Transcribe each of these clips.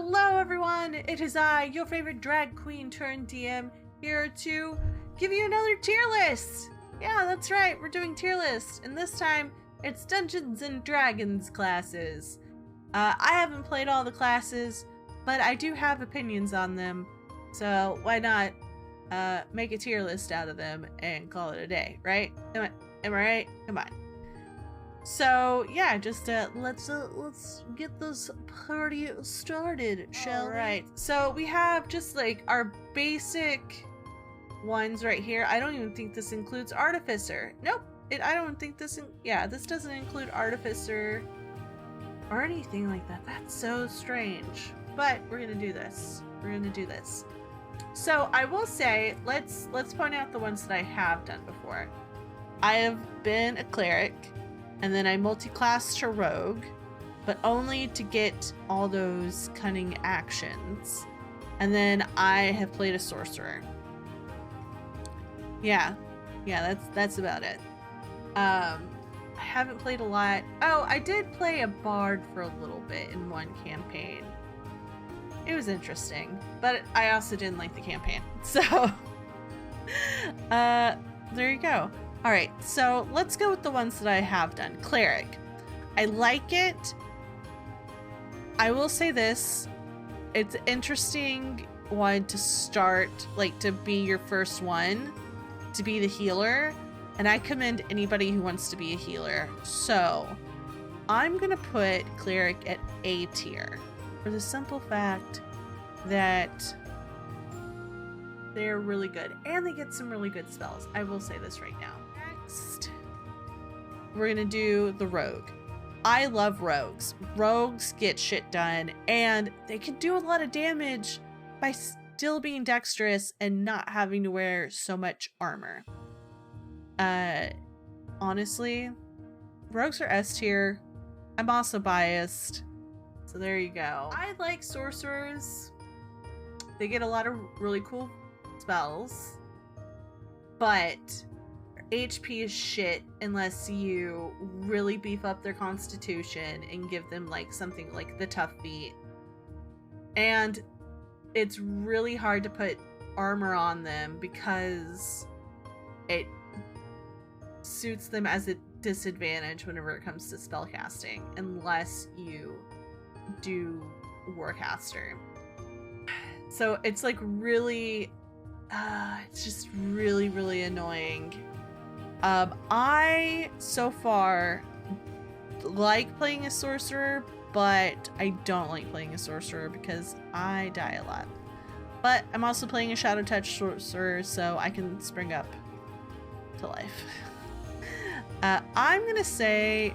Hello everyone, it is I, your favorite drag queen turned DM, here to give you another tier list! Yeah, that's right, we're doing tier list, and this time it's Dungeons and Dragons classes. I haven't played all the classes, but I do have opinions on them, so why not make a tier list out of them and call it a day, right? Am I right? Come on. So yeah, just let's get this party started, shall we? Right. So we have just like our basic ones right here. I don't even think this includes Artificer. Nope. I don't think this. This doesn't include Artificer or anything like that. That's so strange. But we're gonna do this. We're gonna do this. So I will say, let's point out the ones that I have done before. I have been a cleric. And then I multi-classed to rogue, but only to get all those cunning actions. And then I have played a sorcerer. Yeah, that's about it. I haven't played a lot. Oh, I did play a bard for a little bit in one campaign. It was interesting, but I also didn't like the campaign. So, there you go. All right, so let's go with the ones that I have done. Cleric. I like it. I will say this. It's an interesting one to start, like to be your first one, to be the healer. And I commend anybody who wants to be a healer. So I'm going to put Cleric at A tier for the simple fact that they're really good. And they get some really good spells. I will say this right now. Next, we're gonna do the rogue. I love rogues. Rogues get shit done, and they can do a lot of damage by still being dexterous and not having to wear so much armor. Honestly, rogues are S tier. I'm also biased, so there you go. I like sorcerers. They get a lot of really cool spells, but HP is shit unless you really beef up their constitution and give them like something like the tough feat. And it's really hard to put armor on them because it suits them as a disadvantage whenever it comes to spellcasting, unless you do Warcaster. So it's like really, it's just really annoying. I, so far, like playing a sorcerer, but I don't like playing a sorcerer because I die a lot. But I'm also playing a Shadow Touch sorcerer, so I can spring up to life. I'm gonna say...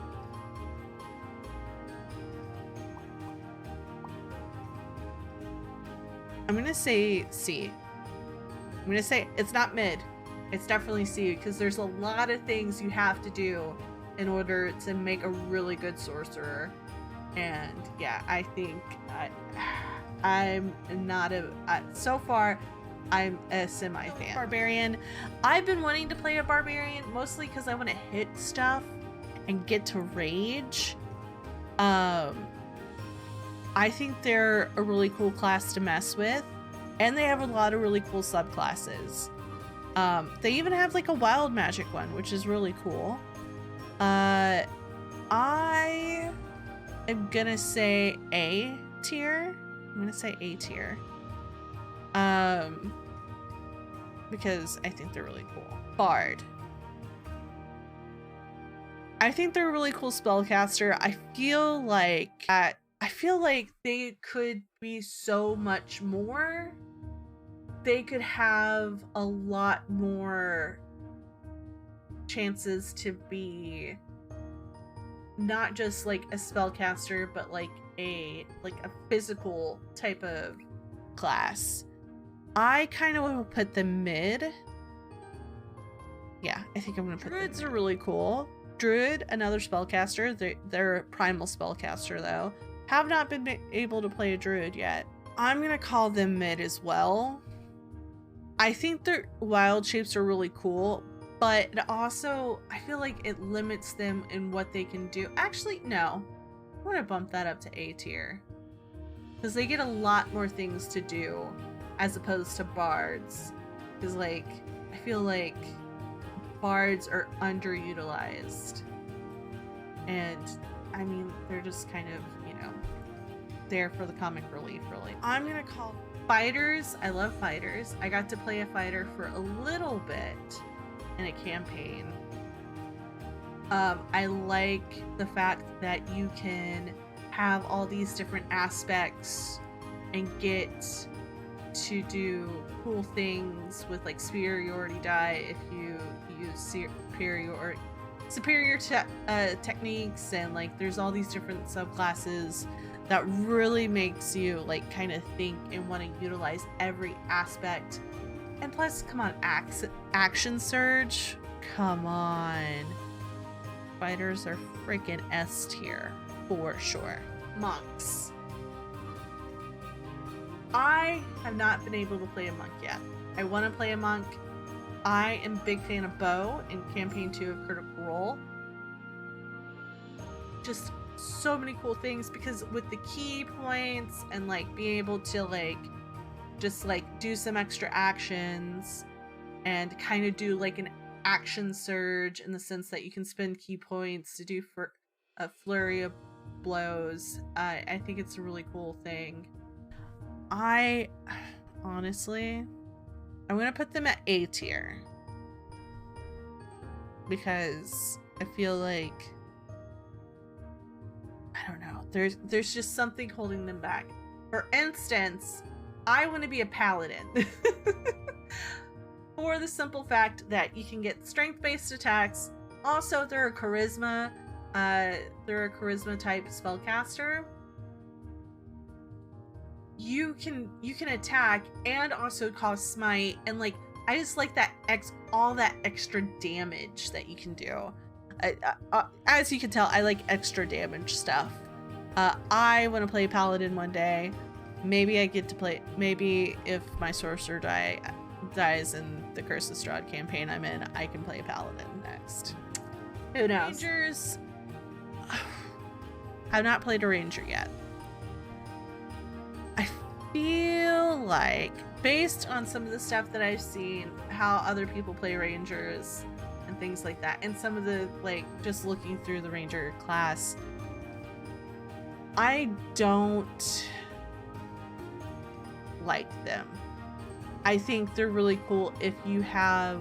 I'm gonna say C. I'm gonna say it's not mid. It's definitely C, because there's a lot of things you have to do in order to make a really good sorcerer. And yeah, I think I'm not a... so far, I'm a semi-fan. Barbarian. I've been wanting to play a barbarian, mostly because I want to hit stuff and get to rage. I think they're a really cool class to mess with, and they have a lot of really cool subclasses. They even have like a wild magic one, which is really cool. I am gonna say A tier. I'm gonna say A tier. Because I think they're really cool. Bard. I think they're a really cool spellcaster. I feel like they could be so much more. They could have a lot more chances to be not just like a spellcaster, but like a physical type of class. I kind of want to put them mid. Yeah, I think I'm gonna put Druids them mid. Are really cool. Druid, another spellcaster. They're a primal spellcaster though. Have not been able to play a druid yet. I'm gonna call them mid as well. I think their wild shapes are really cool, but also I feel like it limits them in what they can do. Actually, no. I'm gonna bump that up to A tier. because they get a lot more things to do as opposed to bards. Because like I feel like bards are underutilized, and I mean they're just kind of, you know, there for the comic relief, really. I'm gonna call fighters. I love fighters. I got to play a fighter for a little bit in a campaign. I like the fact that you can have all these different aspects and get to do cool things with like superiority die if you use superior techniques, and like there's all these different subclasses that really makes you like kind of think and want to utilize every aspect. And plus, come on, action surge, come on. Fighters are freaking S tier for sure. Monks. I have not been able to play a monk yet. I want to play a monk. I am a big fan of Bo in campaign 2 of Critical Role. Just so many cool things, because with the key points and like being able to like just like do some extra actions and kind of do like an action surge in the sense that you can spend key points to do for a flurry of blows. I think it's a really cool thing. I honestly, I'm gonna put them at A tier because I feel like, I don't know, there's just something holding them back. For instance, I want to be a paladin for the simple fact that you can get strength-based attacks. Also, they're a charisma type spellcaster. You can attack and also cause smite, and like I just like that all that extra damage that you can do. As you can tell, I like extra damage stuff. I want to play paladin one day. Maybe I get to play. Maybe if my sorcerer dies in the Curse of Strahd campaign I'm in, I can play paladin next. Who knows? Rangers. I've not played a ranger yet. I feel like, based on some of the stuff that I've seen, how other people play rangers and things like that, and some of the like just looking through the ranger class, I don't like them. I think they're really cool if you have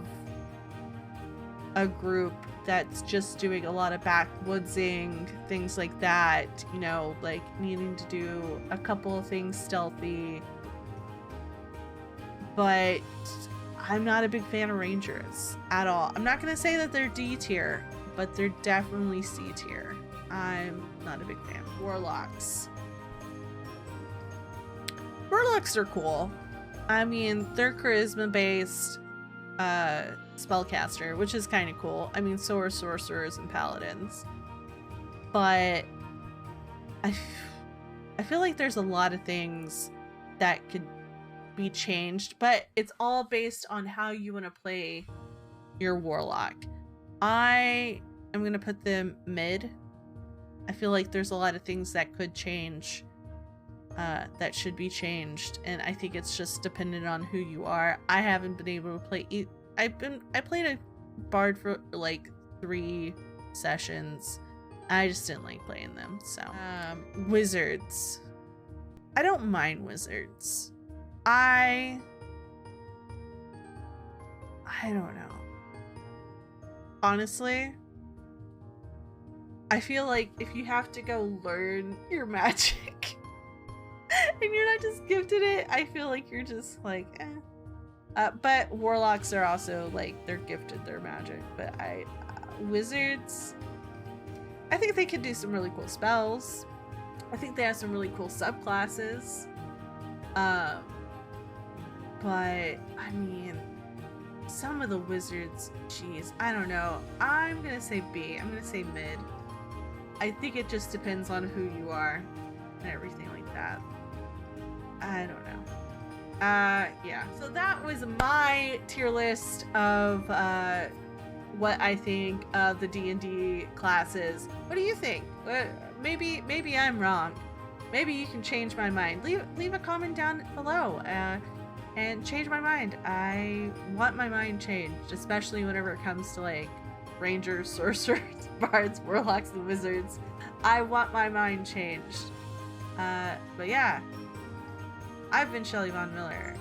a group that's just doing a lot of backwoodsing, things like that, you know, like needing to do a couple of things stealthy. But I'm not a big fan of rangers at all. I'm not going to say that they're D tier, but they're definitely C tier. I'm not a big fan. Warlocks. Warlocks are cool. I mean, they're charisma-based spellcaster, which is kind of cool. I mean, so are sorcerers and paladins. But I feel like there's a lot of things that could be changed, but it's all based on how you want to play your warlock. I am going to put them mid. I feel like there's a lot of things that could change, that should be changed, and I think it's just dependent on who you are. I haven't been able to play I played a bard for like 3 sessions. I just didn't like playing them. So wizards. I don't mind wizards. I don't know. Honestly, I feel like if you have to go learn your magic and you're not just gifted it, I feel like you're just like, eh. But warlocks are also like, they're gifted their magic. But wizards, I think they can do some really cool spells. I think they have some really cool subclasses. But I mean, some of the wizards, geez, I don't know. I'm gonna say B. I'm gonna say mid. I think it just depends on who you are and everything like that. I don't know. Yeah. So that was my tier list of what I think of the D&D classes. What do you think? Maybe I'm wrong. maybe you can change my mind. Leave a comment down below and change my mind. I want my mind changed, especially whenever it comes to like rangers, sorcerers, bards, warlocks, and wizards. I want my mind changed. But yeah, I've been Shelly Von Miller,